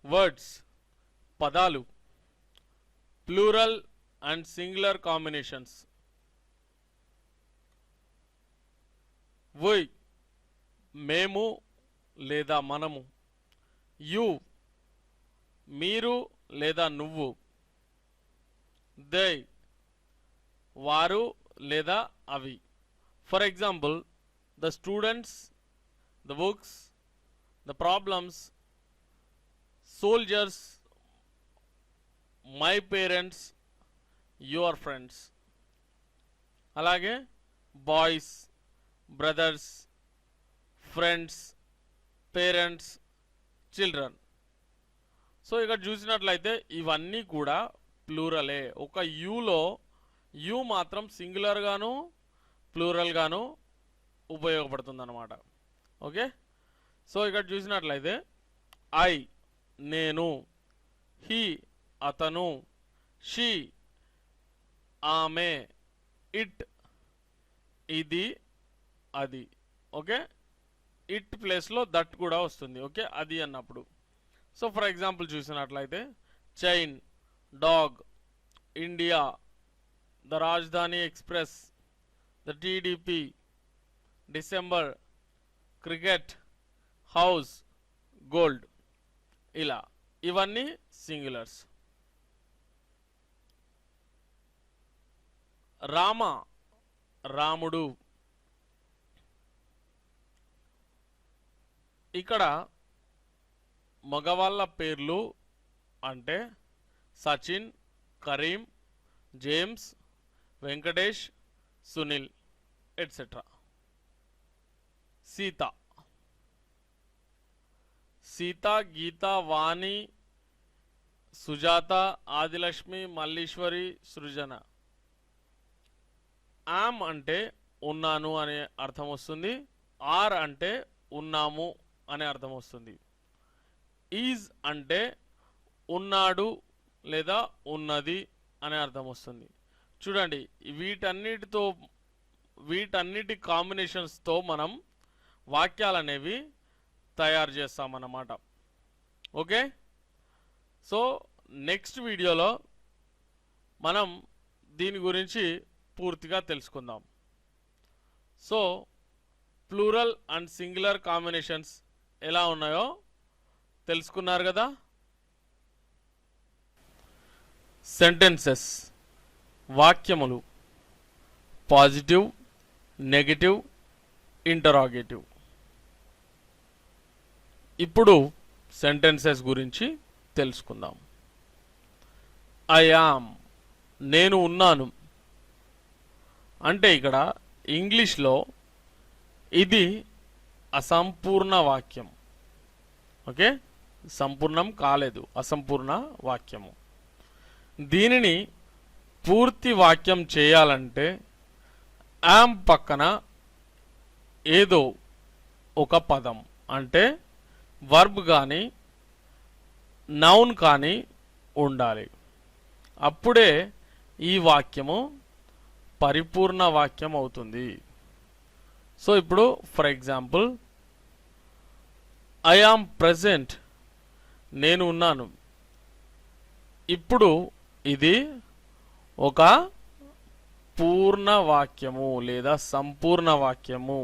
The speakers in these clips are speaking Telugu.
వర్డ్స్ పదాలు, plural and singular combinations. We మేము లేదా మనము, యు మీరు లేదా నువ్వు, దే వారు లేదా అవి. For example, the students, the books, the problems, soldiers, my parents, your friends. అలాగే boys, brothers, friends, parents, children. So ఇక్కడ చూసినట్లయితే ఇవన్నీ కూడా ప్లూరలే. ఒక యూలో యు మాత్రం సింగులర్ గాను ప్లూరల్ గాను ఉపయోగపడుతుంది అన్నమాట. ఓకే, సో ఇక్కడ చూసినట్లయితే ఐ నేను, హీ అతను, షీ ఆమె, ఇట్ ఇది అది. ఓకే, ఇట్ ప్లేస్లో దట్ కూడా వస్తుంది. ఓకే, అది అన్నప్పుడు. సో ఫర్ ఎగ్జాంపుల్ చూసినట్లయితే చైన్, డాగ్, ఇండియా, ద రాజధాని express, the TDP, December, cricket, house, gold. ఇలా ఇవన్నీ సింగులర్స్. రామ రాముడు. ఇక్కడ మగవాళ్ళ పేర్లు అంటే సచిన్, కరీం, జేమ్స్, వెంకటేష్, సునీల్ ఎట్సెట్రా. సీత, సీత, గీత, వాణి, సుజాత, ఆదిలక్ష్మి, మల్లీశ్వరి, సృజన. ఆమ్ అంటే ఉన్నాను అనే అర్థం వస్తుంది. ఆర్ అంటే ఉన్నాము అనే అర్థం వస్తుంది. ఈజ్ అంటే ఉన్నాడు లేదా ఉన్నది అనే అర్థం వస్తుంది. చూడండి, వీటన్నిటి కాంబినేషన్స్తో మనం వాక్యాలు అనేవి తయారు చేస్తామన్నమాట. ఓకే, సో నెక్స్ట్ వీడియోలో మనం దీని గురించి పూర్తిగా తెలుసుకుందాం. So plural and singular combinations ఎలా ఉన్నాయో తెలుసుకున్నారు కదా. సెంటెన్సెస్ వాక్యములు, పాజిటివ్, నెగటివ్, ఇంటరాగేటివ్. ఇప్పుడు సెంటెన్సెస్ గురించి తెలుసుకుందాం. ఐ యామ్ నేను ఉన్నాను అంటే ఇక్కడ ఇంగ్లీష్లో ఇది అసంపూర్ణ వాక్యం. ఓకే, సంపూర్ణం కాలేదు, అసంపూర్ణ వాక్యము. దీనిని పూర్తి వాక్యం చేయాలంటే యామ్ పక్కన ఏదో ఒక పదం అంటే వర్బ్ కానీ నౌన్ కానీ ఉండాలి. అప్పుడే ఈ వాక్యము పరిపూర్ణ వాక్యం అవుతుంది. సో ఇప్పుడు for example, I am present నేను ఉన్నాను. ఇప్పుడు ఇది ఒక పూర్ణ వాక్యము లేదా సంపూర్ణ వాక్యము.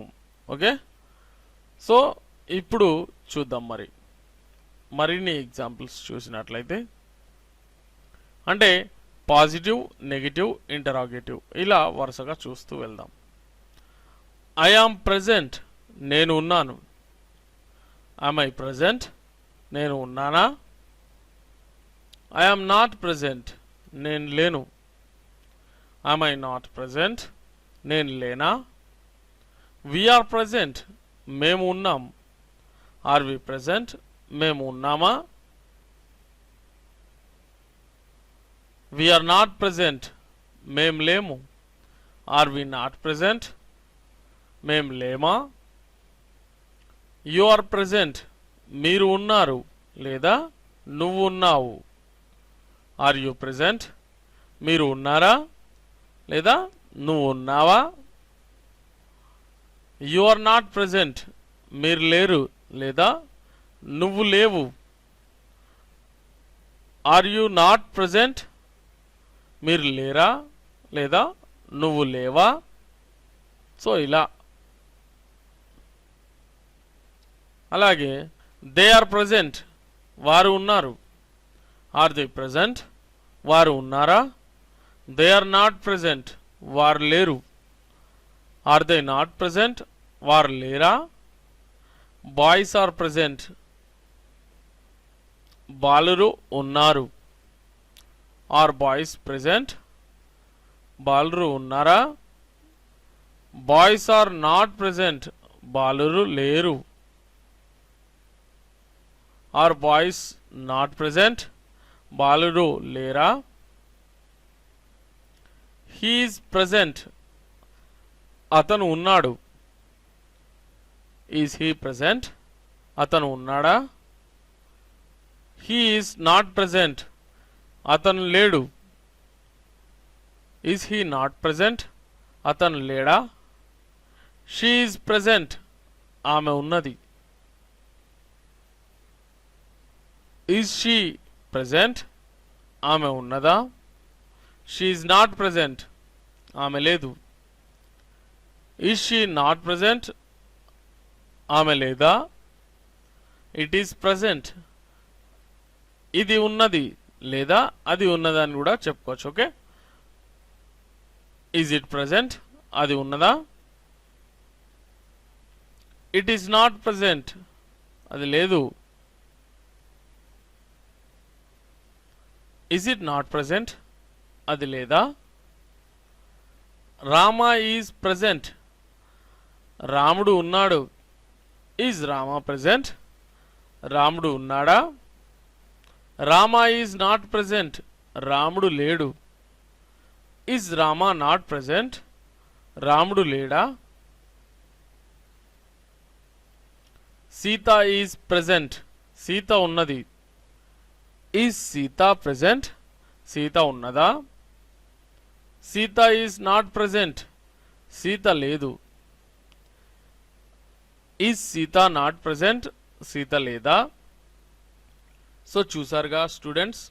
ఓకే, సో ఇప్పుడు చూద్దాం మరిన్ని ఎగ్జాంపుల్స్ చూసినట్లయితే. అంటే పాజిటివ్, నెగిటివ్, ఇంటరాగేటివ్ ఇలా వరుసగా చూస్తూ వెళ్దాం. ఐ యామ్ ప్రెజెంట్ నేను ఉన్నాను. యామ్ ఐ ప్రెజెంట్ నేను ఉన్నానా? ఐ యామ్ నాట్ ప్రెజెంట్ నేను లేను. యామ్ ఐ నాట్ ప్రెజెంట్ నేను లేనా? వి ఆర్ ప్రెజెంట్ మేము ఉన్నాం. ఆర్ వి ప్రెజెంట్ మేము ఉన్నామా? వి ఆర్ నాట్ ప్రెజెంట్ మేం లేము. ఆర్ వి నాట్ ప్రెజెంట్ మేం లేమా? యు ఆర్ ప్రెజెంట్ మీరు ఉన్నారు లేదా నువ్వు ఉన్నావు. ఆర్ యు ప్రెజెంట్ మీరు ఉన్నారా లేదా నువ్వు ఉన్నావా? యు ఆర్ నాట్ ప్రెజెంట్ మీరు లేరు లేదా నువ్వు లేవు. ఆర్ యు నాట్ ప్రజెంట్, మీరు లేరా లేదా నువ్వు లేవా. సో ఇలా. అలాగే దే ఆర్ ప్రజెంట్, వారు ఉన్నారు. ఆర్ దే ప్రజెంట్, వారు ఉన్నారా. దే ఆర్ నాట్ ప్రజెంట్, వారు లేరు. ఆర్ దే నాట్ ప్రజెంట్, వారు లేరా. బాయ్స్ ఆర్ ప్రజెంట్, బాలురు ఉన్నారు. ఆర్ బాయ్స్ ప్రజెంట్, బాలురు ఉన్నారా. బాయ్స్ ఆర్ నాట్ ప్రజెంట్, బాలురు లేరు. ఆర్ బాయ్స్ నాట్ ప్రజెంట్, బాలురు లేరా. హీ ఈజ్ ప్రజెంట్, అతను ఉన్నాడు. ఈజ్ హీ ప్రజెంట్, అతను ఉన్నాడా. హీ ఈజ్ నాట్ ప్రజెంట్, అతను లేడు. ఈజ్ హీ నాట్ ప్రజెంట్, అతను లేడా. షీ ఈజ్ ప్రజెంట్, ఆమె ఉన్నది. ఈజ్ షీ ప్రజెంట్, ఆమె ఉన్నదా. షీ ఈజ్ నాట్ ప్రజెంట్, ఆమె లేదు. ఈజ్ షీ నాట్ ప్రజెంట్, ఆమె లేదా. ఇట్ ఈస్ ప్రజెంట్, ఇది ఉన్నది లేదా అది ఉన్నదని కూడా చెప్పుకోవచ్చు. ఓకే, ఈజ్ ఇట్ ప్రజెంట్, అది ఉన్నదా. ఇట్ ఈస్ నాట్ ప్రజెంట్, అది లేదు. ఈజ్ ఇట్ నాట్ ప్రజెంట్, అది లేదా. రామ ఈజ్ ప్రజెంట్, రాముడు ఉన్నాడు. ఈజ్ రామ ప్రజెంట్, రాముడు ఉన్నాడా. రామ ఈజ్ నాట్ ప్రజెంట్, రాముడు లేడు. ఈజ్ రామ నాట్ ప్రజెంట్, రాముడు లేడా. సీత ఈజ్ ప్రజెంట్, సీత ఉన్నది. ఈజ్ సీత ప్రజెంట్, సీత ఉన్నదా. Sita is not present, Sita లేదు. Is Sita not present, Sita లేదా. సో చూసారుగా students,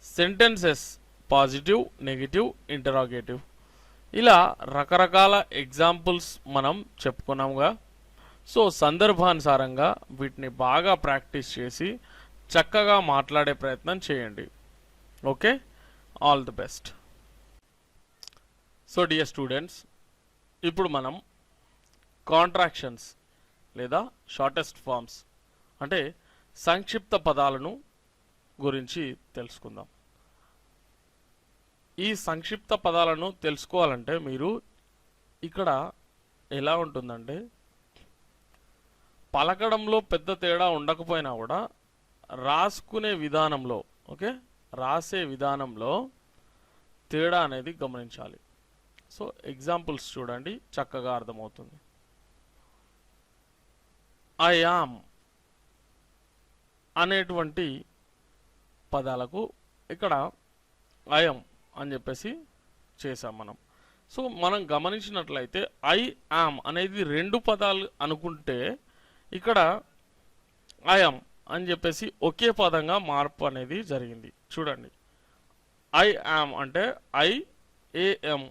sentences positive, negative, interrogative, ఇలా రకరకాల ఎగ్జాంపుల్స్ మనం చెప్పుకున్నాముగా. సో సందర్భానుసారంగా వీటిని బాగా ప్రాక్టీస్ చేసి చక్కగా మాట్లాడే ప్రయత్నం చేయండి. Okay, all the best. So dear students, ఇప్పుడు మనం కాంట్రాక్షన్స్ లేదా షార్టెస్ట్ ఫార్మ్స్ అంటే సంక్షిప్త పదాలను గురించి తెలుసుకుందాం. ఈ సంక్షిప్త పదాలను తెలుసుకోవాలంటే మీరు ఇక్కడ ఎలా ఉంటుందంటే, పలకడంలో పెద్ద తేడా ఉండకపోయినా కూడా రాసుకునే విధానంలో, ఓకే, రాసే విధానంలో తేడా అనేది గమనించాలి. సో ఎగ్జాంపుల్స్ చూడండి, చక్కగా అర్థమవుతుంది. ఐ యామ్ అనేటువంటి పదాలకు ఇక్కడ ఐఎమ్ అని చెప్పేసి చేసాం మనం. సో మనం గమనించినట్లయితే ఐ యామ్ అనేది రెండు పదాలు అనుకుంటే ఇక్కడ ఐఎమ్ అని చెప్పేసి ఒకే పదంగా మార్పు అనేది జరిగింది. చూడండి, ఐ యామ్ అంటే ఐఏఎం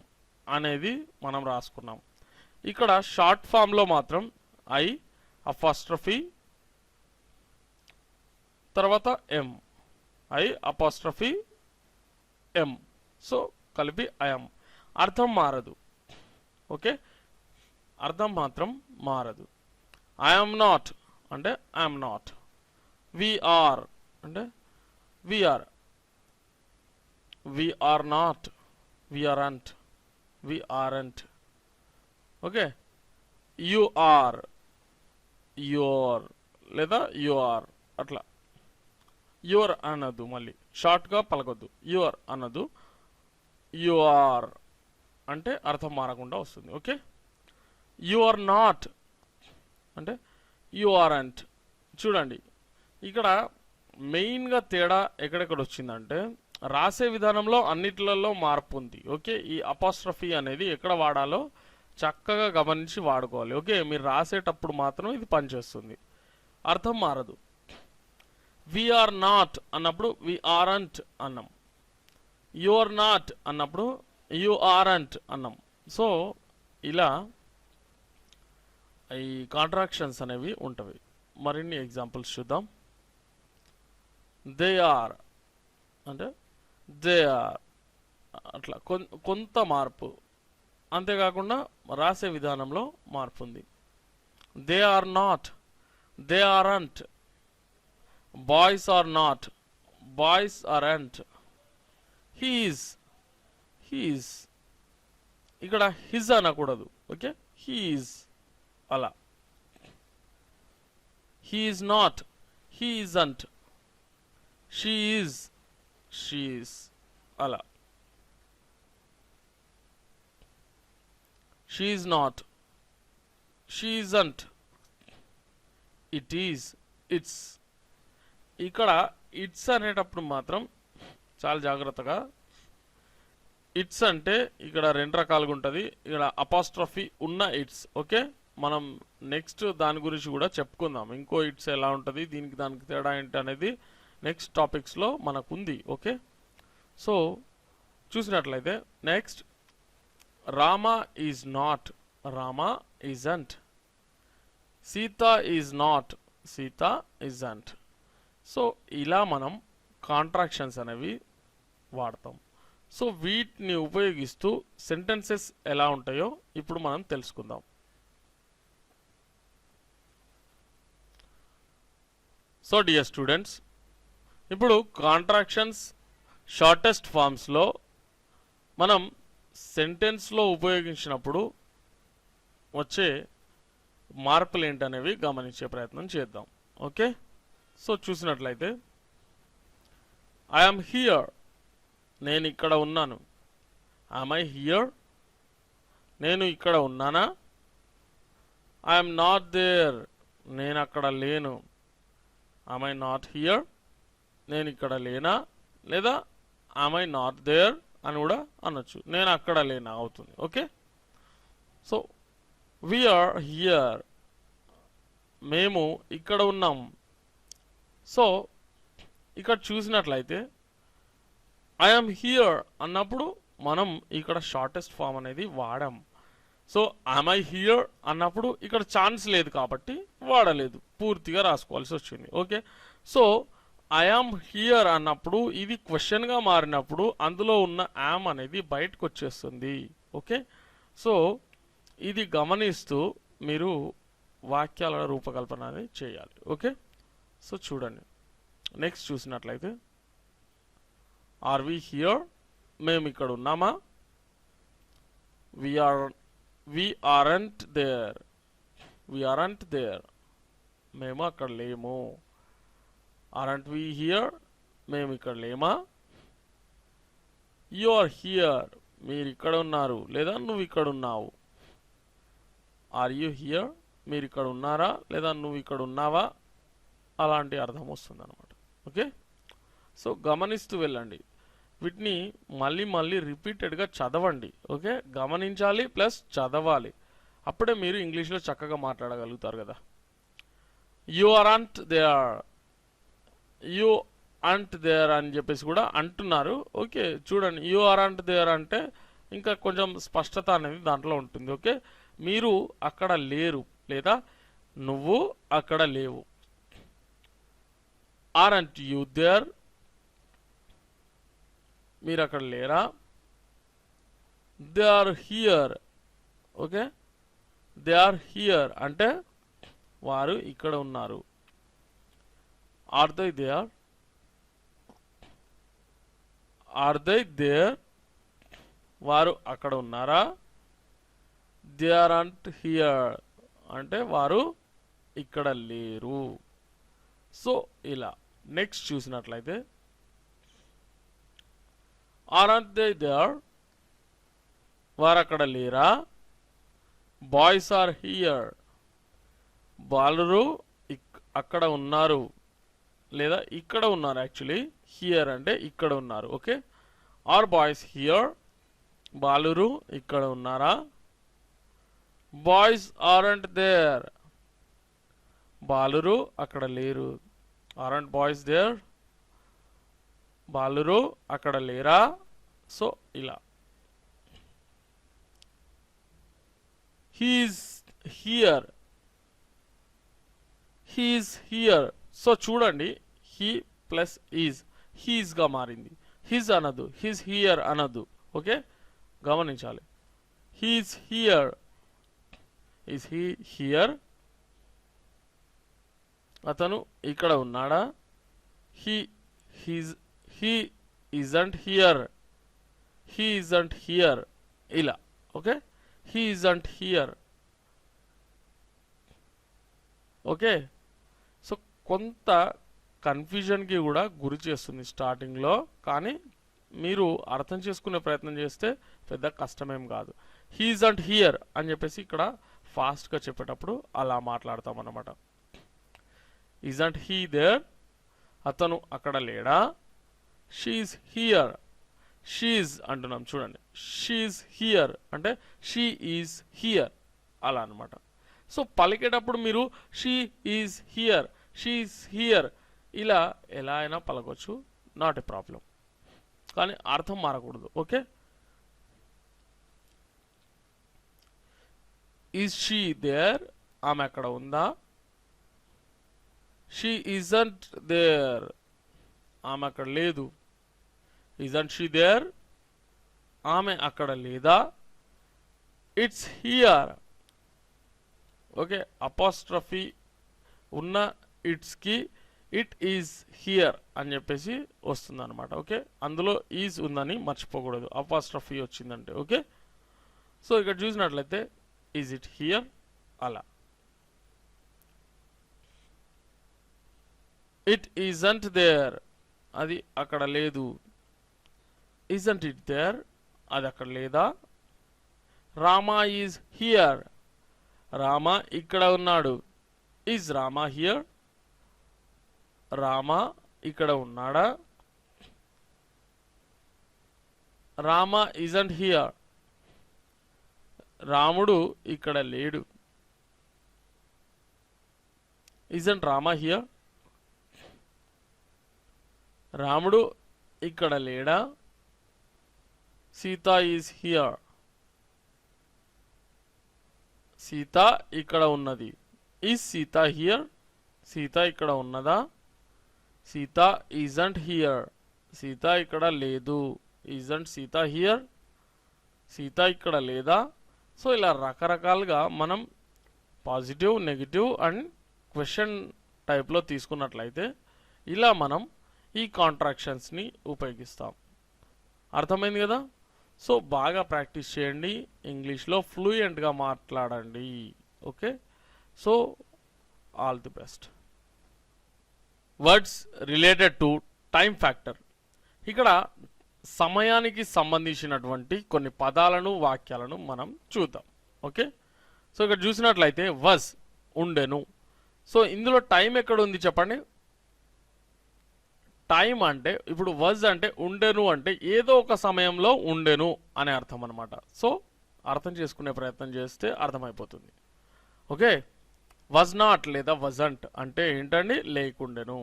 అనేది మనం రాసుకున్నాం. ఇక్కడ షార్ట్ ఫామ్లో మాత్రం ఐ అపాస్ట్రఫీ తర్వాత M, I apostrophe M, so కలిపి ఐఎమ్. అర్థం మారదు. ఓకే, అర్థం మాత్రం మారదు. ఐఎమ్ నాట్ అంటే ఐఎమ్ నాట్. వీఆర్ అంటే we're. We're not, we aren't, we aren't. Okay, you are, your లేదా యుఆర్, అట్లా. యువర్ అనదు, మళ్ళీ షార్ట్గా పలకొద్దు. యువర్ అనదు, యుఆర్ అంటే అర్థం మారకుండా వస్తుంది. ఓకే, యు ఆర్ నాట్ అంటే యు ఆర్ంట్. చూడండి, ఇక్కడ మెయిన్గా తేడా ఎక్కడెక్కడ వచ్చిందంటే రాసే విధానంలో అన్నిట్లలో మార్పు ఉంది. ఓకే, ఈ అపాస్ట్రఫీ అనేది ఎక్కడ వాడాలో చక్కగా గమనించి వాడుకోవాలి. ఓకే, మీరు రాసేటప్పుడు మాత్రం ఇది పనిచేస్తుంది, అర్థం మారదు. వి ఆర్ నాట్ అన్నప్పుడు వి ఆరంట్ అన్నాం. యు ఆర్ నాట్ అన్నప్పుడు యు ఆరంట్ అన్నాం. సో ఇలా ఈ కాంట్రాక్షన్స్ అనేవి ఉంటవి. మరిన్ని ఎగ్జాంపుల్స్ చూద్దాం. దే ఆర్ అంటే దే ఆర్, అట్లా కొంత మార్పు. అంతేకాకుండా రాసే విధానంలో మార్పు ఉంది. They are not, they aren't. Boys are not, boys aren't. He's, he's. ఇక్కడ హిజ్ అనకూడదు. ఓకే, హీఈస్ అలా. He is not, he isn't. She is, she is అలా. She is not, she isn't. It is, it's. ఇక్కడ ఇట్స్ అనేటప్పుడు మాత్రం చాలా జాగ్రత్తగా. ఇట్స్ అంటే ఇక్కడ రెండు రకాలుగా ఉంటుంది. ఇక్కడ అపాస్ట్రఫీ ఉన్న ఇట్స్. ఓకే, మనం నెక్స్ట్ దాని గురించి కూడా చెప్పుకుందాం. ఇంకో ఇట్స్ ఎలా ఉంటుంది, దీనికి దానికి తేడా ఏంటి అనేది నెక్స్ట్ టాపిక్స్లో మనకు ఉంది. ఓకే, సో చూసినట్లయితే next Rama is not, Rama isn't. Sita is not, Sita isn't. So ఇలా మనం కాంట్రాక్షన్స్ అనేవి వాడతాం. సో వీటిని ఉపయోగిస్తూ సెంటెన్సెస్ ఎలా ఉంటాయో ఇప్పుడు మనం తెలుసుకుందాం. సో డియర్ స్టూడెంట్స్, ఇప్పుడు కాంట్రాక్షన్స్ షార్టెస్ట్ ఫామ్స్లో మనం సెంటెన్స్లో ఉపయోగించినప్పుడు వచ్చే మార్పులు ఏంటనేవి గమనించే ప్రయత్నం చేద్దాం. ఓకే, సో చూసినట్లయితే ఐఎమ్ హియర్, నేను ఇక్కడ ఉన్నాను. ఐఎమ్ ఐ హియర్, నేను ఇక్కడ ఉన్నానా? ఐఎమ్ నాట్ దేర్, నేను అక్కడ లేను. ఐఎమ్ ఐ నాట్ హియర్, నేను ఇక్కడ లేనా? లేదా ఐఎమ్ ఐ నాట్ దేర్ అని కూడా అనొచ్చు. నేను అక్కడ లేనా అవుతుంది. ఓకే, సో వీఆర్ హియర్, మేము ఇక్కడ ఉన్నాం. సో ఇక్కడ చూసినట్లయితే ఐఎమ్ హియర్ అన్నప్పుడు మనం ఇక్కడ షార్టెస్ట్ ఫామ్ అనేది వాడాం. సో ఐఎమ్ ఐ హియర్ అన్నప్పుడు ఇక్కడ ఛాన్స్ లేదు కాబట్టి వాడలేదు, పూర్తిగా రాసుకోవాల్సి వచ్చింది. ఓకే, సో ఐఆమ్ హియర్ అన్నప్పుడు ఇది క్వశ్చన్గా మారినప్పుడు అందులో ఉన్న యామ్ అనేది బయటకు వచ్చేస్తుంది. ఓకే, సో ఇది గమనిస్తూ మీరు వాక్యాల రూపకల్పన అనేది చేయాలి. ఓకే, సో చూడండి నెక్స్ట్ చూసినట్లయితే ఆర్ వి హియర్, మేము ఇక్కడ ఉన్నామా? We aren't there, we aren't there, మేము అక్కడ లేము. ఆరంట్ వి హియర్, మేము ఇక్కడ లేమా? యు ఆర్ హియర్, మీరు ఇక్కడ ఉన్నారు లేదా నువ్వు ఇక్కడ ఉన్నావు. ఆర్ యు హియర్, మీరు ఇక్కడ ఉన్నారా లేదా నువ్వు ఇక్కడ ఉన్నావా? అలాంటి అర్థం వస్తుంది అనమాట. ఓకే, సో గమనిస్తూ వెళ్ళండి. వీటిని మళ్ళీ మళ్ళీ రిపీటెడ్గా చదవండి. ఓకే, గమనించాలి ప్లస్ చదవాలి. అప్పుడే మీరు ఇంగ్లీష్లో చక్కగా మాట్లాడగలుగుతారు కదా. యు ఆరంట్ దేర్, యు అంట్ దేర్ అని చెప్పేసి కూడా అంటున్నారు. ఓకే, చూడండి యు ఆరంట్ దేర్ అంటే ఇంకా కొంచెం స్పష్టత అనేది దాంట్లో ఉంటుంది. ఓకే, మీరు అక్కడ లేరు లేదా నువ్వు అక్కడ లేవు. ఆరంట్ యు దేర్, మీరు అక్కడ లేరా? They are here. Okay, they are here అంటే వారు ఇక్కడ ఉన్నారు. Are they there, are they there, వారు అక్కడ ఉన్నారా? దే ఆరంట్ హియర్ అంటే వారు ఇక్కడ లేరు. సో ఇలా నెక్స్ట్ చూసినట్లయితే ఆరంట్ దే దేర్, వారు అక్కడ లేరా? బాయ్స్ ఆర్ హియర్, బాలురు అక్కడ ఉన్నారు లేదా ఇక్కడ ఉన్నారు. యాక్చువల్లీ హియర్ అంటే ఇక్కడ ఉన్నారు. ఓకే, ఆర్ బాయ్స్ హియర్, బాలురు ఇక్కడ ఉన్నారా? బాయ్స్ ఆరంట్ దేర్, బాలురు అక్కడ లేరు. ఆరెంట్ బాయ్స్ దేర్, బాలురు అక్కడ లేరా. సో ఇలా he's here, he's here. So చూడండి, హీ ప్లస్ ఈజ్ హీస్గా మారింది. హిజ్ అనదు, హిజ్ హియర్ అనదు. ఓకే, గమనించాలి. He's here, is he here, అతను ఇక్కడ ఉన్నాడా. He he isn't here, he isn't here ఇలా. Okay, he isn't here. Okay, so కొంత కన్ఫ్యూజన్కి కూడా గురి చేస్తుంది స్టార్టింగ్లో, కానీ మీరు అర్థం చేసుకునే ప్రయత్నం చేస్తే పెద్ద కష్టమేం కాదు. హీ ఇజంట్ హియర్ అని చెప్పేసి ఇక్కడ ఫాస్ట్గా చెప్పేటప్పుడు అలా మాట్లాడతాం అన్నమాట. ఇజంట్ హీ దేర్, అతను అక్కడ లేడా. షీఈస్ హియర్, షీఈస్ అంటున్నాం చూడండి. షీఈస్ హియర్ అంటే షీ ఈజ్ హియర్ అలా అనమాట. సో పలికేటప్పుడు మీరు she is here, she is here ఇలా ఎలా అయినా పలకొచ్చు, నాట్ ఏ ప్రాబ్లం, కానీ అర్థం మారకూడదు. ఓకే, ఈజ్ షీ దేర్, ఆమె అక్కడ ఉందా. షీ ఇజంట్ దేర్, ఆమె అక్కడ లేదు. ఇజంట్ షీ దేర్, ఆమె అక్కడ లేదా. It's here. ఓకే, అపాస్ట్రఫీ ఉన్న ఇట్స్కి ఇట్ ఈజ్ హియర్ అని చెప్పేసి వస్తుంది అనమాట. ఓకే, అందులో ఈజ్ ఉందని మర్చిపోకూడదు, అపాస్ట్రఫీ వచ్చిందంటే. ఓకే, సో ఇక్కడ చూసినట్లయితే ఈజ్ ఇట్ హియర్ అలా. ఇట్ ఈజంట్ దేర్, అది అక్కడ లేదు. ఈజంట్ ఇట్ దేర్, అది అక్కడ లేదా. రామా ఈజ్ హియర్, రామా ఇక్కడ ఉన్నాడు. ఈజ్ రామా హియర్, రామా ఇక్కడ ఉన్నాడా. రామా ఈజంట్ హియర్, రాముడు ఇక్కడ లేడు. ఈజంట్ రామా హియర్, రాముడు ఇక్కడ లేడా. సీత ఈజ్ హియర్, సీత ఇక్కడ ఉన్నది. ఈజ్ సీత హియర్, సీత ఇక్కడ ఉన్నదా. సీత ఈజంట్ హియర్, సీత ఇక్కడ లేదు. ఈజంట్ సీత హియర్, సీత ఇక్కడ లేదా. సో ఇలా రకరకాలుగా మనం పాజిటివ్, నెగిటివ్ అండ్ క్వశ్చన్ టైప్లో తీసుకున్నట్లయితే ఇలా మనం ఈ కాంట్రాక్షన్స్ని ఉపయోగిస్తాం. అర్థమైంది కదా. సో బాగా ప్రాక్టీస్ చేయండి, ఇంగ్లీష్లో ఫ్లూయెంట్గా మాట్లాడండి. Okay, so all the best. Words related to time factor. ఇక్కడ సమయానికి సంబంధించినటువంటి కొన్ని పదాలను, వాక్యాలను మనం చూద్దాం. ఓకే, సో ఇక్కడ చూసినట్లయితే వజ్ ఉండెను. సో ఇందులో టైం ఎక్కడ ఉంది చెప్పండి. టైం అంటే ఇప్పుడు వజ్ అంటే ఉండెను అంటే ఏదో ఒక సమయంలో ఉండెను అనే అర్థం అనమాట. సో అర్థం చేసుకునే ప్రయత్నం చేస్తే అర్థమైపోతుంది. ఓకే, వజ్ నాట్ లేదా వజంట్ అంటే ఏంటండి, లేకుండెను.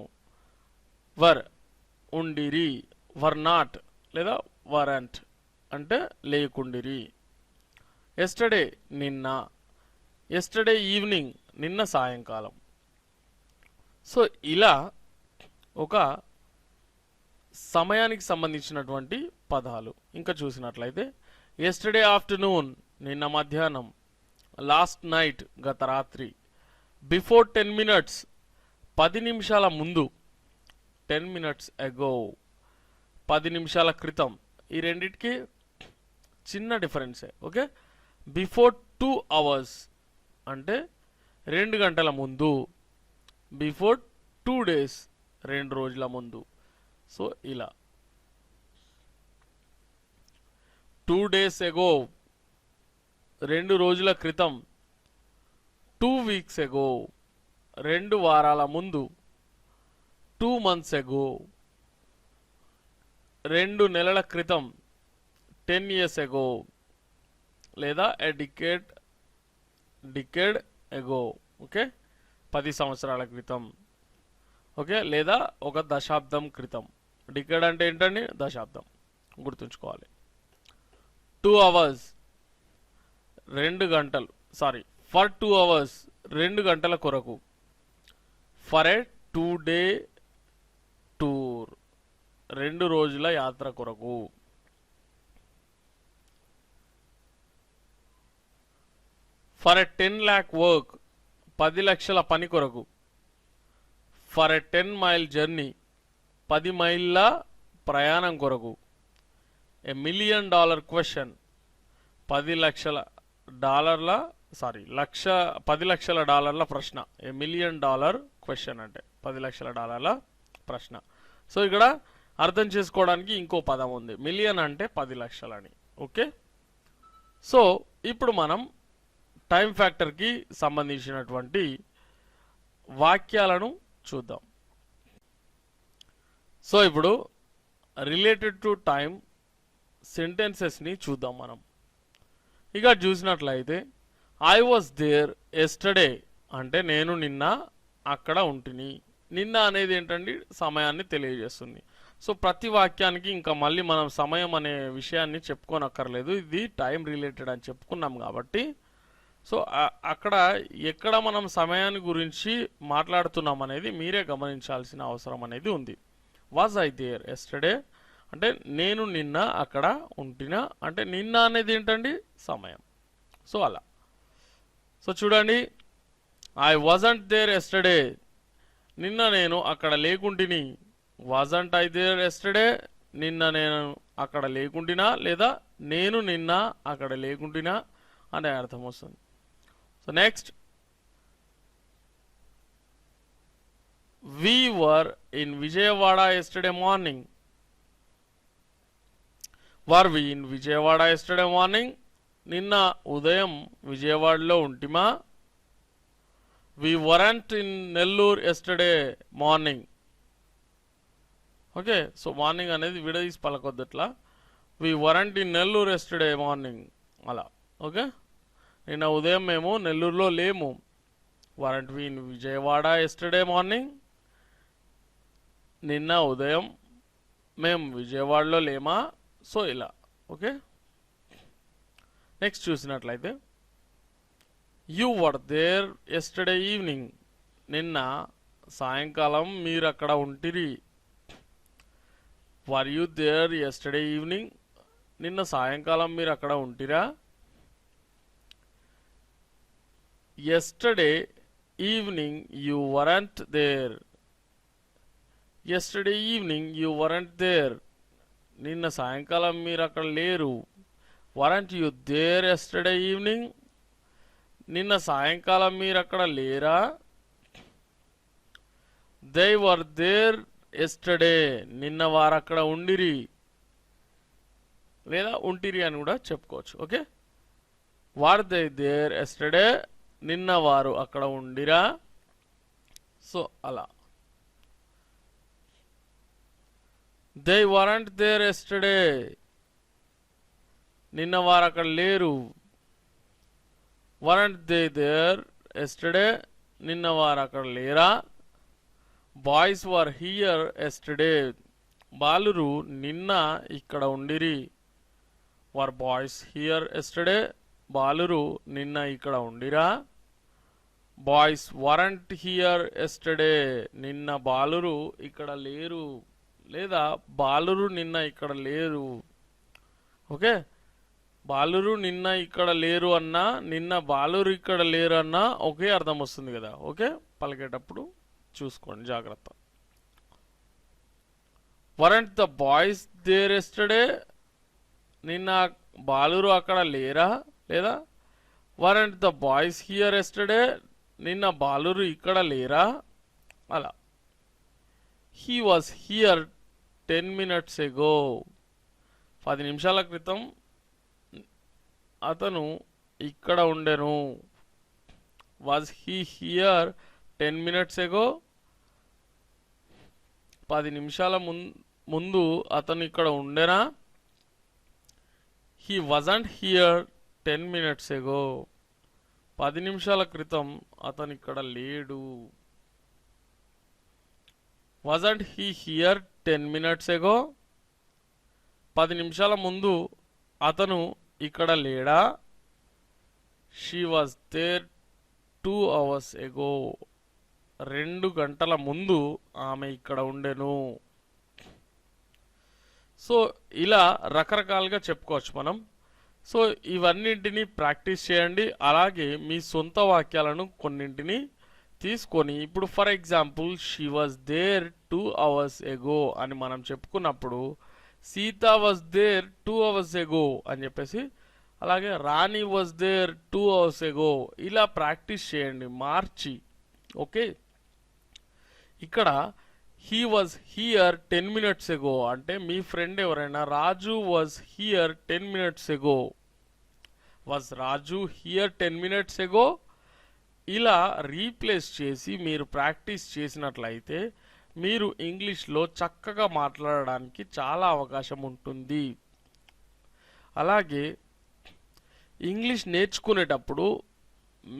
వర్ ఉండిరి, వర్ నాట్ లేదా వరంట్ అంటే లేకుండిరి. ఎస్టర్డే నిన్న, ఎస్టర్డే ఈవినింగ్ నిన్న సాయంకాలం. సో ఇలా ఒక సమయానికి సంబంధించినటువంటి పదాలు. ఇంకా చూసినట్లయితే ఎస్టర్డే ఆఫ్టర్నూన్ నిన్న మధ్యాహ్నం, లాస్ట్ నైట్ గత రాత్రి, బిఫోర్ 10 minutes 10 నిమిషాల ముందు, 10 minutes ago 10 నిమిషాల క్రితం. ఈ రెండిటికి చిన్న డిఫరెన్సే. ఓకే, బిఫోర్ 2 hours అంటే 2 గంటల ముందు, బిఫోర్ 2 days 2 రోజుల ముందు. సో ఇలా 2 days ago 2 రోజుల క్రితం, 2 weeks ago 2 వారాల ముందు, 2 months ago 2 నెలల క్రితం, 10 years ago లేదా a decade ago. ఓకే, 10 సంవత్సరాల క్రితం. ఓకే, లేదా ఒక దశాబ్దం క్రితం. డికేడ్ అంటే ఏంటండి? దశాబ్దం. గుర్తుంచుకోవాలి. 2 hours 2 గంటలు, సారీ, ఫర్ 2 hours 2 గంటల కొరకు. ఫర్ ఏ 2-day టూర్ 2 రోజుల యాత్ర కొరకు. ఫర్ ఏ 10 lakh వర్క్ 10 లక్షల పని కొరకు. ఫర్ ఏ 10 mile జర్నీ 10 మైళ్ళ ప్రయాణం కొరకు. ఏ $1 million క్వశ్చన్ 10 లక్షల డాలర్ల, సారీ, 10 లక్షల డాలర్ల ప్రశ్న. ఏ $1 million క్వశ్చన్ అంటే 10 లక్షల డాలర్ల ప్రశ్న. సో ఇక్కడ అర్థం చేసుకోవడానికి ఇంకో పదం ఉంది. మిలియన్ అంటే 10 లక్షలని. ఓకే, సో ఇప్పుడు మనం టైం ఫ్యాక్టర్కి సంబంధించినటువంటి వాక్యాలను చూద్దాం. సో ఇప్పుడు రిలేటెడ్ టు టైం సెంటెన్సెస్ని చూద్దాం మనం. ఇక చూసినట్లయితే ఐ వాజ్ దేర్ ఎస్టర్డే అంటే నేను నిన్న అక్కడ ఉంటిని. నిన్న అనేది ఏంటండి? సమయాన్ని తెలియజేస్తుంది. సో ప్రతి వాక్యానికి ఇంకా మళ్ళీ మనం సమయం అనే విషయాన్ని చెప్పుకోనక్కర్లేదు, ఇది టైం రిలేటెడ్ అని చెప్పుకున్నాం కాబట్టి. సో అక్కడ ఎక్కడ మనం సమయాన్ని గురించి మాట్లాడుతున్నాం అనేది మీరే గమనించాల్సిన అవసరం అనేది ఉంది. వాజ్ ఐ దేర్ ఎస్టర్డే అంటే నేను నిన్న అక్కడ ఉంటినా అంటే నిన్న అనేది ఏంటండి? సమయం. సో అలా. సో చూడండి, ఐ వాజంట్ దేర్ ఎస్టర్డే నిన్న నేను అక్కడ లేకుంటిని. వాజంట్ ఐ దేర్ ఎస్టర్డే నిన్న నేను అక్కడ లేకుంటినా, లేదా నేను నిన్న అక్కడ లేకుంటినా అనే అర్థం వస్తుంది. So next, we were in Vijayawada yesterday morning. Were we in Vijayawada yesterday morning? నిన్న ఉదయం విజయవాడలో ఉంటిమా. We weren't in Nellore yesterday morning. Okay, so morning అనేది విడదీసి పలకొద్దట్లా. We weren't in Nellore yesterday morning అలా. ఓకే, నిన్న ఉదయం మేము నెల్లూరులో లేము. weren't we in Vijayawada yesterday morning? నిన్న ఉదయం మేము విజయవాడలో లేమా. సో ఇలా. ఓకే, నెక్స్ట్ చూసినట్లయితే you were there yesterday evening నిన్న సాయంకాలం మీరు అక్కడ ఉంటిరి. Were you there yesterday evening నిన్న సాయంకాలం మీరు అక్కడ ఉంటిరా. Yesterday evening you weren't there. Yesterday evening you weren't there నిన్న సాయంకాలం మీరు అక్కడ లేరు. Weren't you there yesterday evening నిన్న సాయంకాలం మీరు అక్కడ లేరా. దే వర్ దేర్ ఎస్టర్డే నిన్న వారు అక్కడ ఉండిరి, లేదా ఉంటిరి అని కూడా చెప్పుకోవచ్చు. Okay, were they there yesterday నిన్న వారు అక్కడ ఉండిరా. సో అలా. దే వరంట్ దేర్ ఎస్టర్డే నిన్న వారు అక్కడ లేరు. వరంట్ దే దేర్ ఎస్టర్డే నిన్న వారు అక్కడ లేరా. బాయ్స్ వర్ హియర్ ఎస్టర్డే బాలురు నిన్న ఇక్కడ ఉండిరి. వర్ బాయ్స్ హియర్ ఎస్టర్డే బాలురు నిన్న ఇక్కడ ఉండిరా. బాయ్స్ వరంట్ హియర్ ఎస్టర్డే నిన్న బాలురు ఇక్కడ లేరు, లేదా బాలురు నిన్న ఇక్కడ లేరు. ఓకే, బాలురు నిన్న ఇక్కడ లేరు అన్నా నిన్న బాలురు ఇక్కడ లేరు అన్నా ఒకే అర్థం వస్తుంది కదా. ఓకే, పలికేటప్పుడు చూసుకోండి జాగ్రత్త. Weren't the boys there yesterday నిన్న బాలురు అక్కడ లేరా, లేదా weren't the boys here yesterday నిన్న బాలురు ఇక్కడ లేరా అలా. He was here 10 minutes ago 10 నిమిషాల క్రితం అతను ఇక్కడ ఉండెను. Was he here 10 minutes ago 10 నిమిషాల ముందు అతను ఇక్కడ ఉండెనా. He wasn't here 10 minutes ago 10 నిమిషాల క్రితం అతను ఇక్కడ లేడు. Wasn't he here 10 minutes ago? 10 నిమిషాల ముందు అతను ఇక్కడ లేడా? She was there 2 hours ago. 2 గంటల ముందు ఆమె ఇక్కడ ఉండెను. సో ఇలా రకరకాలుగా చెప్పుకోవచ్చు మనం. సో ఇవన్నింటినీ ప్రాక్టీస్ చేయండి. అలాగే మీ సొంత వాక్యాలను కొన్నింటిని తీసుకొని ఇప్పుడు for example she was there 2 hours ago అని మనం చెప్పుకున్నప్పుడు Sita was there 2 hours ago అని చెప్పేసి, అలాగే Rani was there 2 hours ago ఇలా ప్రాక్టీస్ చేయండి మార్చి. ఓకే, ఇక్కడ he was here 10 minutes ago అంటే మీ ఫ్రెండ్ ఎవరైనా Raju was here 10 minutes ago, was Raju here 10 minutes ago ఇలా రీప్లేస్ చేసి మీరు ప్రాక్టీస్ చేసినట్లయితే మీరు ఇంగ్లీష్లో చక్కగా మాట్లాడడానికి చాలా అవకాశం ఉంటుంది. అలాగే ఇంగ్లీష్ నేర్చుకునేటప్పుడు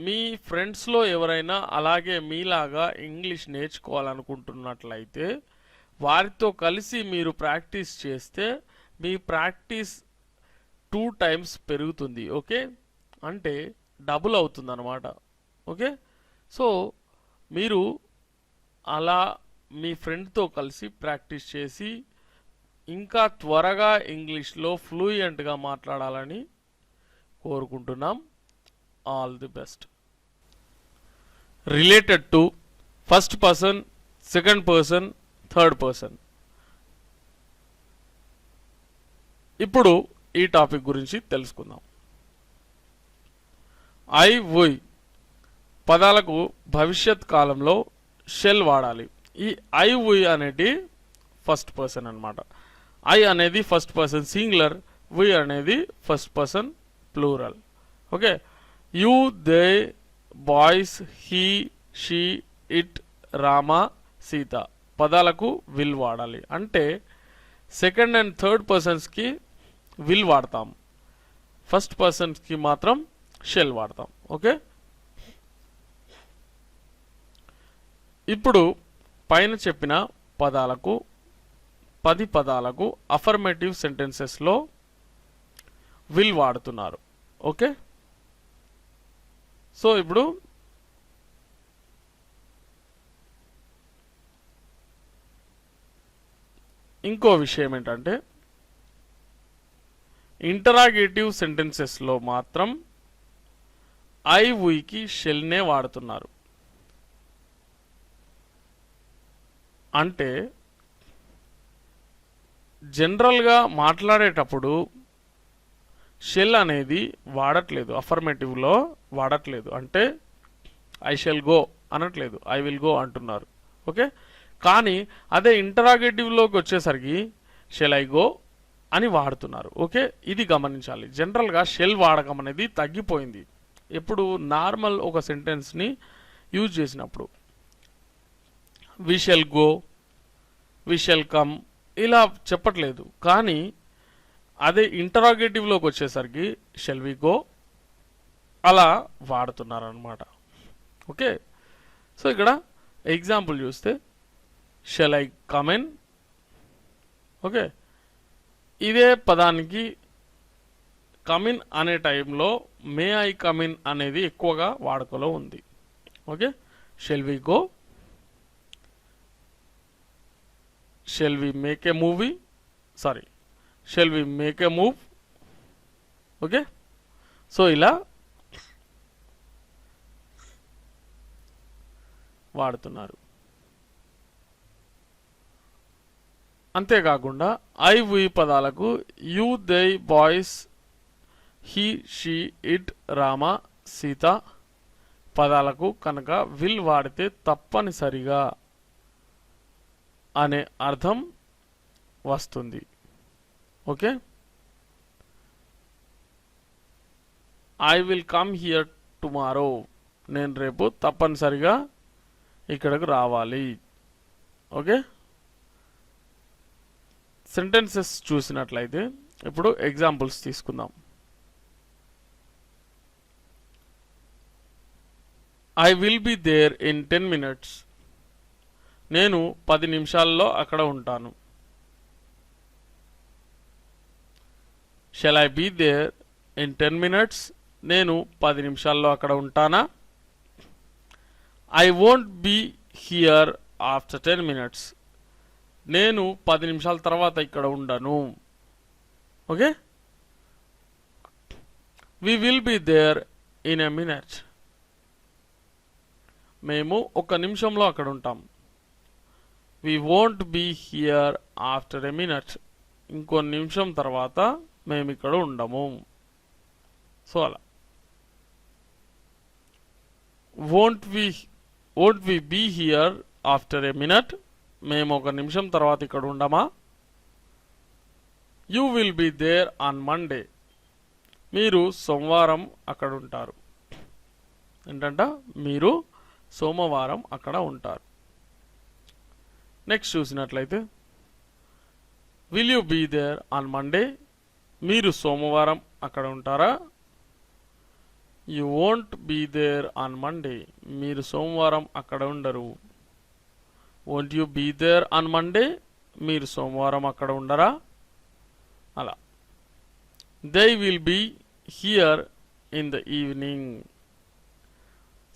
మీ ఫ్రెండ్స్లో ఎవరైనా అలాగే మీలాగా ఇంగ్లీష్ నేర్చుకోవాలనుకుంటున్నట్లయితే వారితో కలిసి మీరు ప్రాక్టీస్ చేస్తే మీ ప్రాక్టీస్ 2 times పెరుగుతుంది. ఓకే, అంటే డబుల్ అవుతుంది అన్నమాట. ఓకే, సో మీరు అలా మీ ఫ్రెండ్తో కలిసి ప్రాక్టీస్ చేసి ఇంకా త్వరగా ఇంగ్లీష్లో ఫ్లూయెంట్గా మాట్లాడాలని కోరుకుంటున్నాం. All the best. Related to first person, second person, third person. ఇప్పుడు ఈ టాపిక్ గురించి తెలుసుకుందాం. ఐ వుయ్ పదాలకు భవిష్యత్ కాలంలో షెల్ వాడాలి. ఈ ఐ వుయ్ అనేది ఫస్ట్ పర్సన్ అన్నమాట. ఐ అనేది ఫస్ట్ పర్సన్ సింగులర్, వుయ్ అనేది first person plural. Okay, you, they, boys, he, she, it, Rama, Sita పదాలకు విల్ వాడాలి. అంటే సెకండ్ అండ్ థర్డ్ పర్సన్స్కి విల్ వాడతాం, ఫస్ట్ పర్సన్స్కి మాత్రం షెల్ వాడతాం. ఓకే, ఇప్పుడు పైన చెప్పిన పదాలకు 10 పదాలకు అఫర్మేటివ్ సెంటెన్సెస్లో విల్ వాడుతున్నారు. ఓకే, సో ఇప్పుడు ఇంకో విషయం ఏంటంటే ఇంటరాగేటివ్ సెంటెన్సెస్లో మాత్రం ఐ వుయ్కి షెల్నే వాడుతున్నారు. అంటే జనరల్గా మాట్లాడేటప్పుడు షెల్ అనేది వాడట్లేదు, అఫర్మేటివ్లో వాడట్లేదు. అంటే ఐ షెల్ గో అనట్లేదు, ఐ విల్ గో అంటున్నారు. ఓకే, కానీ అదే ఇంటరాగేటివ్లోకి వచ్చేసరికి షెల్ ఐ గో అని వాడుతున్నారు. ఓకే, ఇది గమనించాలి. జనరల్గా షెల్ వాడకం అనేది తగ్గిపోయింది. ఎప్పుడు నార్మల్ ఒక సెంటెన్స్ని యూజ్ చేసినప్పుడు we shall go, we shall come ఇలా చెప్పట్లేదు. కానీ అదే ఇంటరాగేటివ్లోకి వచ్చేసరికి షెల్ వి గో అలా వాడుతున్నారు అన్నమాట. ఓకే, సో ఇక్కడ ఎగ్జాంపుల్ చూస్తే shall I come in. Okay, ఇదే పదానికి కమిన్ అనే టైంలో మే ఐ కమిన్ అనేది ఎక్కువగా వాడుకలో ఉంది. Okay, shall we go, shall we make a movie, sorry shall we make a move. Okay, so ఇలా వాడుతున్నారు. అంతేకాకుండా ఐ వి పదాలకు you, they, boys, he, she, it, Rama, Sita పదాలకు కనుక విల్ వాడితే తప్పనిసరిగా అనే అర్థం వస్తుంది. ఓకే, I will come here tomorrow, నేను రేపు తప్పనిసరిగా ఇక్కడకు రావాలి. ఓకే, సెంటెన్సెస్ చూసినట్లయితే ఇప్పుడు ఎగ్జాంపుల్స్ తీసుకుందాం. I will be there in 10 minutes. నేను 10 నిమిషాల్లో అక్కడ ఉంటాను. Shall I be there in 10 minutes? నేను 10 నిమిషాల్లో అక్కడ ఉంటానా? I won't be here after 10 minutes. నేను 10 నిమిషాల తర్వాత ఇక్కడ ఉండను. Okay, we will be there in a minute. మేము 1 నిమిషంలో అక్కడ ఉంటాం. We won't be here after a minute. ఇంకో నిమిషం తర్వాత మేము ఇక్కడ ఉండము. సో అలా won't we be here after a minute? మేము 1 నిమిషం తర్వాత ఇక్కడ ఉండమా? You will be there on Monday. మీరు సోమవారం అక్కడ ఉంటారు. ఏంటంట? మీరు సోమవారం అక్కడ ఉంటారు. నెక్స్ట్ చూసినట్లయితే will you be there on Monday? మీరు సోమవారం అక్కడ ఉంటారా? You won't be there on Monday. మీరు సోమవారం అక్కడ ఉండరు. Won't you be there on Monday? మీరు సోమవారం అక్కడ ఉండరా? అలా. They will be here in the evening.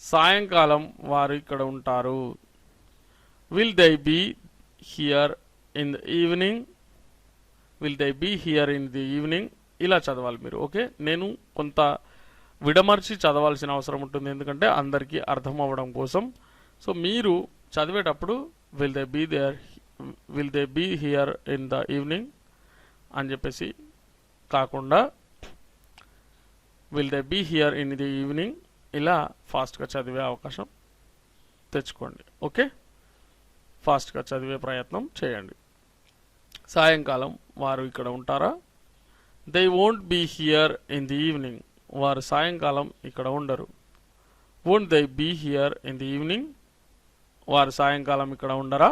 సాయంకాలం వారు ఇక్కడ ఉంటారు. Will they be here in the evening? Will they be here in the evening? ఇలా చదవాలి మీరు. ఓకే, నేను కొంత విడమర్చి చదవాల్సిన అవసరం ఉంటుంది, ఎందుకంటే అందరికీ అర్థం అవ్వడం కోసం. సో మీరు చదివేటప్పుడు will they be here in the evening అని చెప్పేసి కాకుండా will they be here in the evening ఇలా ఫాస్ట్గా చదివే అవకాశం తెచ్చుకోండి. ఓకే, ఫాస్ట్గా చదివే ప్రయత్నం చేయండి. సాయంకాలం వారు ఇక్కడ ఉంటారా? They won't be here in the evening. వారు సాయంకాలం ఇక్కడ ఉండరు. Won't they be here in the evening? వారు సాయంకాలం ఇక్కడ ఉండరా?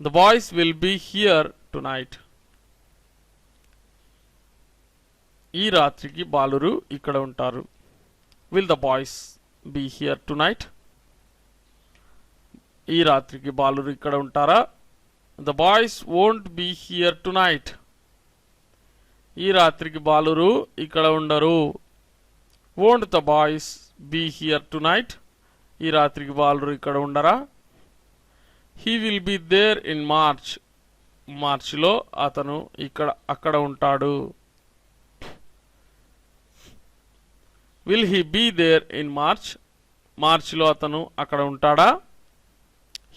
The boys will be here tonight. ఈ రాత్రికి బాలురు ఇక్కడ ఉంటారు. Will the boys be here tonight? ఈ రాత్రికి బాలురు ఇక్కడ ఉంటారా? The boys won't be here tonight. ఈ రాత్రికి బాలురు ఇక్కడ ఉండరు. Won't the boys be here tonight? ఈ రాత్రికి బాలురు ఇక్కడ ఉండరా? He will be there in March. మార్చిలో అతను అక్కడ ఉంటాడు. Will he be there in March? మార్చిలో అతను అక్కడ ఉంటాడా?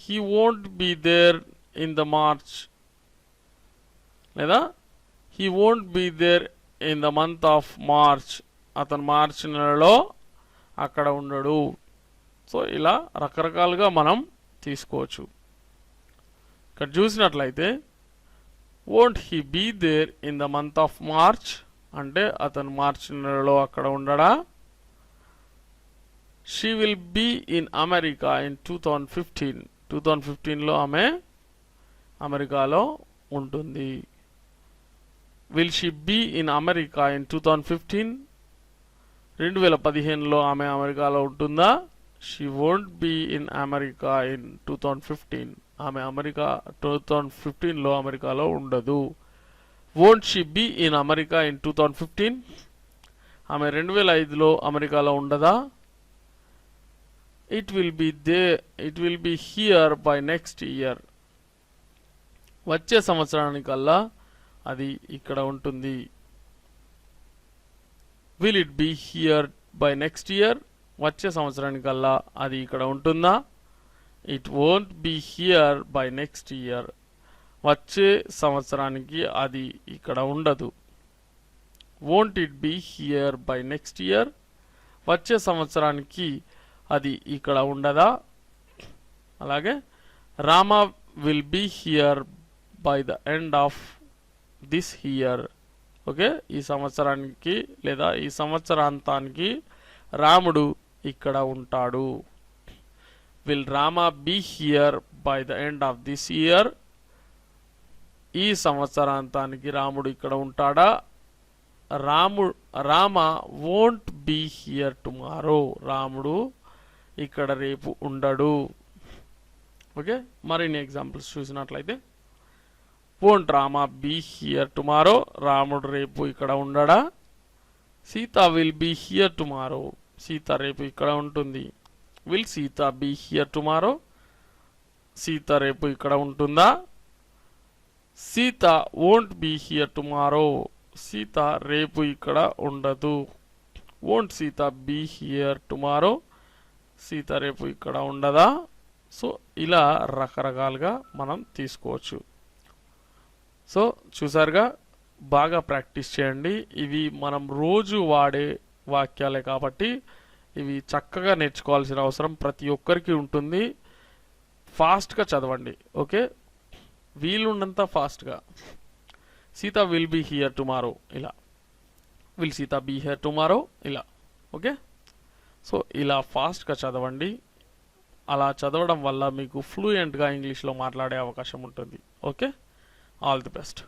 He won't be there in the March. లేదా he won't be there in the month of March. అతను మార్చ్ నెలలో అక్కడ ఉండడు. సో ఇలా రకరకాలుగా మనం తీసుకోవచ్చు. ఇక్కడ చూసినట్లయితే won't he be there in the month of March అంటే అతను మార్చ్ నెలలో అక్కడ ఉండడా? She will be in America in 2015. 2015లో ఆమె అమెరికాలో ఉంటుంది. Will she be in America in 2015? 2015లో ఆమె అమెరికాలో ఉంటుందా? She won't be in America in 2015. ఆమె 2015లో అమెరికాలో ఉండదు. Won't she be in America in 2015? ఆమె 2005లో అమెరికాలో ఉండదా? It will be here by next year. వచ్చే సంవత్సరానికల్లా అది ఇక్కడ ఉంటుంది. Will it be here by next year? వచ్చే సంవత్సరానికల్లా అది ఇక్కడ ఉంటుందా? It won't be here by next year. వచ్చే సంవత్సరానికి అది ఇక్కడ ఉండదు. Won't it be here by next year? వచ్చే సంవత్సరానికి అది ఇక్కడ ఉండదా? అలాగే Rama will be here by the end of this year. Okay, ఈ సంవత్సరానికి లేదా ఈ సంవత్సరాంతానికి రాముడు ఇక్కడ ఉంటాడు. Will Rama be here by the end of this year? ఈ సంవత్సరాంతానికి రాముడు ఇక్కడ ఉంటాడా? Rama won't be here tomorrow. రాముడు ఇక్కడ రేపు ఉండడు. ఓకే, మరిన్ని ఎగ్జాంపుల్స్ చూసినట్లయితే won't Rama be here tomorrow. రాముడు రేపు ఇక్కడ ఉండడా. Sita will be here tomorrow. Sita రేపు ఇక్కడ ఉంటుంది. Will Sita be here tomorrow. Sita రేపు ఇక్కడ ఉంటుందా. Sita won't be here tomorrow. Sita రేపు ఇక్కడ ఉండదు. Won't Sita be here tomorrow. Sita రేపు ఇక్కడ ఉండదా. సో ఇలా రకరకాలుగా మనం తీసుకోవచ్చు. సో చూసారుగా, బాగా ప్రాక్టీస్ చేయండి. ఇవి మనం రోజు వాడే వాక్యాలే కాబట్టి ఇవి చక్కగా నేర్చుకోవాల్సిన అవసరం ప్రతి ఒక్కరికి ఉంటుంది. ఫాస్ట్గా చదవండి. ఓకే, వీలున్నంత ఫాస్ట్గా. Sita will be here tomorrow ఇలా. Will Sita be here tomorrow ఇలా. ఓకే, సో ఇలా ఫాస్ట్గా చదవండి. అలా చదవడం వల్ల మీకు ఫ్లూయెంట్గా ఇంగ్లీష్లో మాట్లాడే అవకాశం ఉంటుంది. Okay, all the best.